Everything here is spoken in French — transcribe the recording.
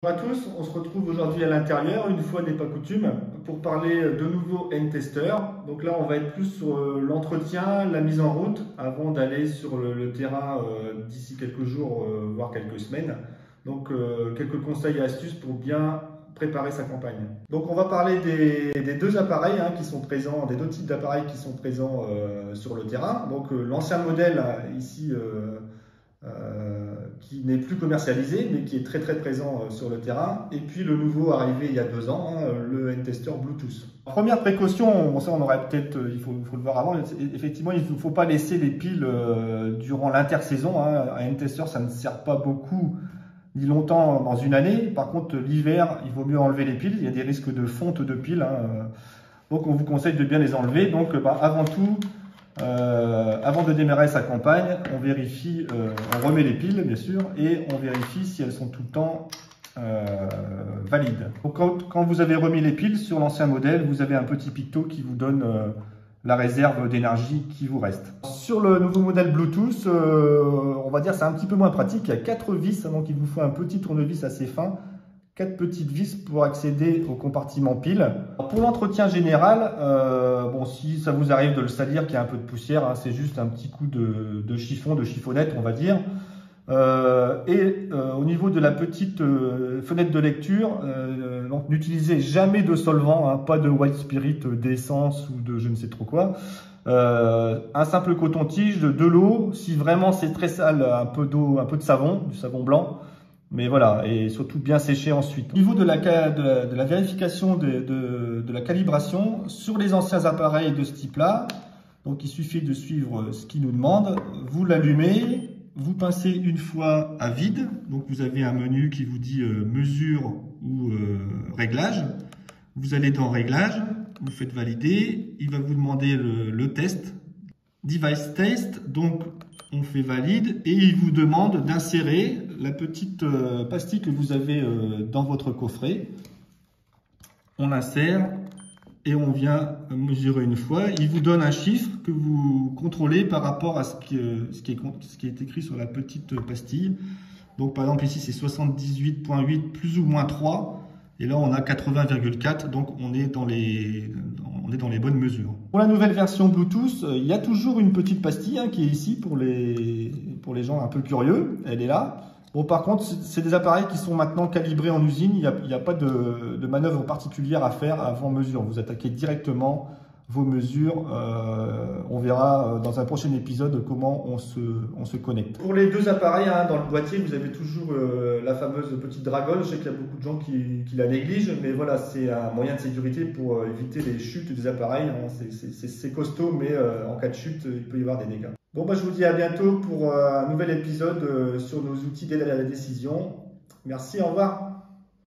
Bonjour à tous, on se retrouve aujourd'hui à l'intérieur, une fois n'est pas coutume, pour parler de nouveau N-Tester. Donc là, on va être plus sur l'entretien, la mise en route, avant d'aller sur le terrain d'ici quelques jours, voire quelques semaines. Donc quelques conseils et astuces pour bien préparer sa campagne. Donc on va parler des deux appareils qui sont présents, des deux types d'appareils qui sont présents sur le terrain. Donc l'ancien modèle ici qui n'est plus commercialisé mais qui est très présent sur le terrain, et puis le nouveau arrivé il y a 2 ans, le N-Tester Bluetooth. Première précaution, bon ça on aurait peut-être, il faut le voir avant, effectivement il ne faut pas laisser les piles durant l'intersaison. Un N-Tester ça ne sert pas beaucoup ni longtemps dans une année. Par contre l'hiver il vaut mieux enlever les piles, il y a des risques de fonte de piles, donc on vous conseille de bien les enlever. Donc avant tout, avant de démarrer sa campagne, on vérifie, on remet les piles bien sûr, et on vérifie si elles sont tout le temps valides. Donc, quand vous avez remis les piles sur l'ancien modèle, vous avez un petit picto qui vous donne la réserve d'énergie qui vous reste. Sur le nouveau modèle Bluetooth, on va dire c'est un petit peu moins pratique. Il y a 4 vis, donc il vous faut un petit tournevis assez fin. 4 petites vis pour accéder au compartiment pile. Pour l'entretien général, bon, si ça vous arrive de le salir, qu'il y a un peu de poussière, c'est juste un petit coup de chiffon, de chiffonnette on va dire. Au niveau de la petite fenêtre de lecture, donc n'utilisez jamais de solvant, pas de white spirit, d'essence ou de je ne sais trop quoi. Un simple coton-tige, de l'eau, si vraiment c'est très sale, un peu d'eau, un peu de savon, du savon blanc. Mais voilà, et surtout bien sécher ensuite. Au niveau de la vérification de la calibration, sur les anciens appareils de ce type-là, donc il suffit de suivre ce qu'il nous demande. Vous l'allumez, vous pincez une fois à vide, donc vous avez un menu qui vous dit mesure ou réglage. Vous allez dans réglage, vous faites valider, il va vous demander le test, device test, donc on fait valide et il vous demande d'insérer la petite pastille que vous avez dans votre coffret. On l'insère et on vient mesurer une fois. Il vous donne un chiffre que vous contrôlez par rapport à ce qui est écrit sur la petite pastille. Donc par exemple ici c'est 78,8 plus ou moins 3. Et là, on a 80,4, donc on est dans les bonnes mesures. Pour la nouvelle version Bluetooth, il y a toujours une petite pastille qui est ici pour les gens un peu curieux. Elle est là. Bon, par contre, c'est des appareils qui sont maintenant calibrés en usine. Il n'y a pas de manœuvre particulière à faire avant mesure. Vous attaquez directement vos mesures. On verra dans un prochain épisode comment on se connecte. Pour les deux appareils, dans le boîtier, vous avez toujours la fameuse petite dragole. Je sais qu'il y a beaucoup de gens qui la négligent, mais voilà, c'est un moyen de sécurité pour éviter les chutes des appareils. C'est costaud, mais en cas de chute, il peut y avoir des dégâts. Bon, je vous dis à bientôt pour un nouvel épisode sur nos outils d'aide à la décision. Merci, au revoir.